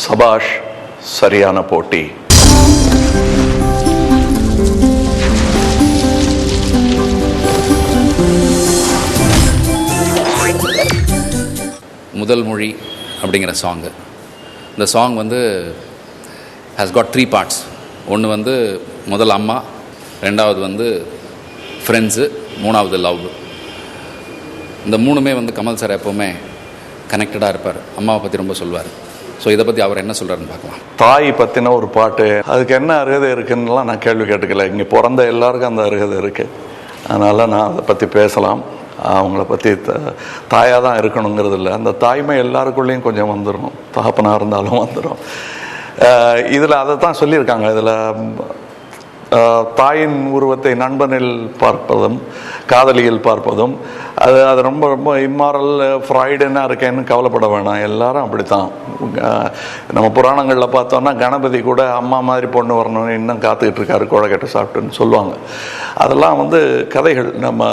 சபாஷ், சரியான போட்டி. முதல் மொழி அப்படிங்கிற சாங்கு. இந்த சாங் வந்து ஹேஸ் காட் 3 parts. ஒன்று வந்து முதல் அம்மா, ரெண்டாவது வந்து ஃப்ரெண்ட்ஸு, மூணாவது லவ். இந்த மூணுமே வந்து கமல் சார் எப்போவுமே கனெக்டடாக இருப்பார். அம்மாவை பற்றி ரொம்ப சொல்வார். ஸோ இதை பற்றி அவர் என்ன சொல்கிறாருன்னு பார்க்கலாம். தாய் பற்றின ஒரு பாட்டு, அதுக்கு என்ன அருகதை இருக்குன்னுலாம் நான் கேள்வி கேட்டுக்கல. இங்கே பிறந்த எல்லாருக்கும் அந்த அருகதை இருக்குது. அதனால் நான் அதை பற்றி பேசலாம். அவங்கள பற்றி தாயாக தான் இருக்கணுங்கிறது இல்லை, அந்த தாய்மை எல்லாருக்குள்ளேயும் கொஞ்சம் வந்துடும், தகப்பனாக இருந்தாலும் வந்துடும். இதில் அதை தான் சொல்லியிருக்காங்க. இதில் தாயின் உருவத்தை நண்பனில் பார்ப்பதும் காதலியில் பார்ப்பதும் அது ரொம்ப ரொம்ப இம்மாரல் ஃப்ராய்டுன்னா இருக்கேன்னு கவலைப்பட வேணாம். எல்லாரும் அப்படித்தான். நம்ம புராணங்களில் பார்த்தோன்னா கணபதி கூட அம்மா மாதிரி பொண்ணு வரணும்னு இன்னும் காத்துக்கிட்டு இருக்காரு, குழக்கட்டை சாப்பிட்டுன்னு சொல்லுவாங்க. அதெல்லாம் வந்து கதைகள், நம்ம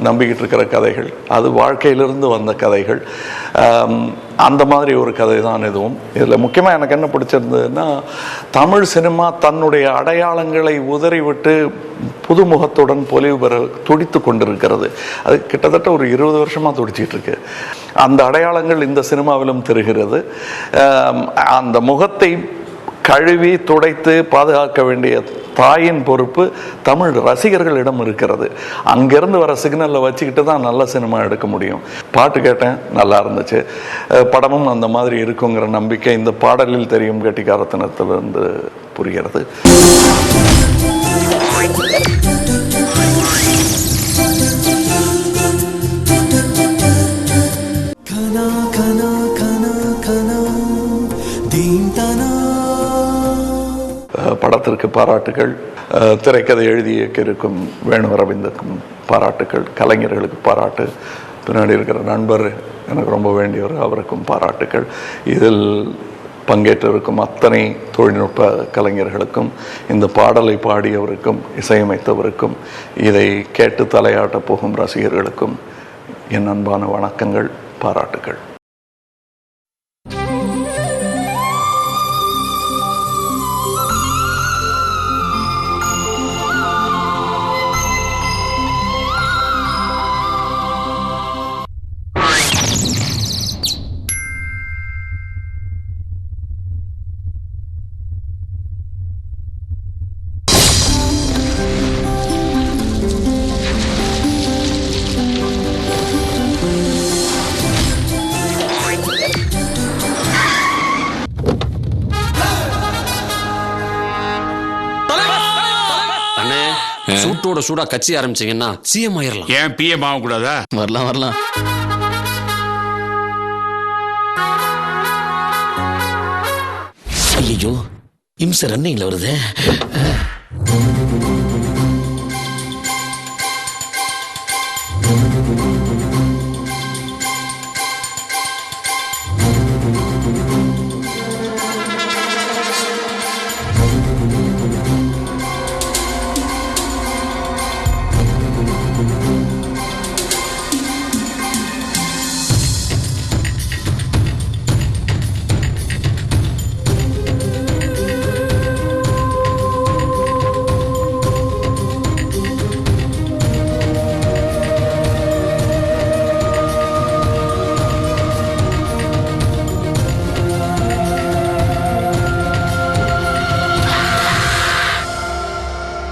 நம்பிக்கிட்டு இருக்கிற கதைகள், அது வாழ்க்கையிலிருந்து வந்த கதைகள். அந்த மாதிரி ஒரு கதை தான் இதுவும். இதில் முக்கியமாக எனக்கு என்ன பிடிச்சிருந்ததுன்னா, தமிழ் சினிமா தன்னுடைய அடையாளங்களை உதறிவிட்டு புதுமுகத்துடன் பொலிவு பெற துடித்து கொண்டிருக்கிறது. அது கிட்டத்தட்ட ஒரு 20 வருஷமாக துடிச்சிட்டு இருக்கு. அந்த அடையாளங்கள் இந்த சினிமாவிலும் தெரிகிறது. அந்த முகத்தை கழுவி துடைத்து பாதுகாக்க வேண்டிய தாயின் பொறுப்பு தமிழ் ரசிகர்களிடம் இருக்கிறது. அங்கேருந்து வர சிக்னலில் வச்சுக்கிட்டு தான் நல்ல சினிமா எடுக்க முடியும். பாட்டு கேட்டேன், நல்லா இருந்துச்சு. படமும் அந்த மாதிரி இருக்குங்கிற நம்பிக்கை இந்த பாடலில் தெரியும் கெட்டிக்காரத்தனத்திலிருந்து புரிகிறது. படத்திற்கு பாராட்டுகள், திரைக்கதை எழுதி இயக்கியிருக்கும் வேணு அரவிந்துக்கும் பாராட்டுகள், கலைஞர்களுக்கு பாராட்டு, பின்னாடி இருக்கிற நண்பர் எனக்கு ரொம்ப வேண்டியவர், அவருக்கும் பாராட்டுகள். இதில் பங்கேற்றிருக்கும் அத்தனை தொழில்நுட்ப கலைஞர்களுக்கும், இந்த பாடலை பாடியவருக்கும், இசையமைத்தவருக்கும், இதை கேட்டு தலையாட்ட போகும் ரசிகர்களுக்கும் என் அன்பான வணக்கங்கள், பாராட்டுகள். சூட்டோட சூடா கட்சி ஆரம்பிச்சீங்கன்னா சிஎம் ஆயிரலாம். ஏன் பிஎம் ஆக கூடாதா? வரலாம். ஐயோ, இம்ச ரன்னிங்ல வருது.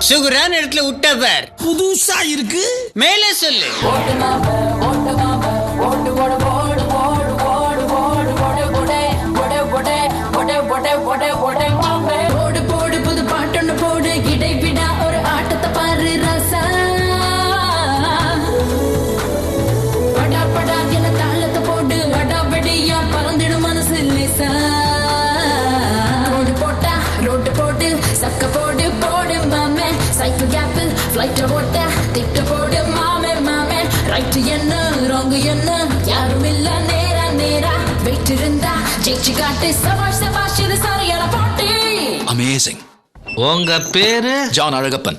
சுகுரான் இடத்துல விட்டவர் புதுசா இருக்கு, மேலே சொல்லு. போடு புது பாட்டொன்னு போடு, இடைவிடா ஒரு ஆட்டத்தை பாரு ரசா. படா படா என தாளத்தை போடு, அடாபடியா பறந்திடும் மனசு லேசா. ரோடு போட்டா ரோட்டு போட்டு சக்க போடு போடு மாமே, சைக்கிள் கேப்பில் ஃப்ளைட் ஓட்ட திட்ட போடு மாமே மாமே. ரைட் என்ன ராங் என்ன யாரும் இல்ல, நேரா நேரா வெயிட் இருந்தா ஜெயிச்சு காட்டு. சபாஷ் சபாஷ், இது சரியான பாட்டு. அமேசிங். உங்க பேரு? ஜான் அழகப்பன்.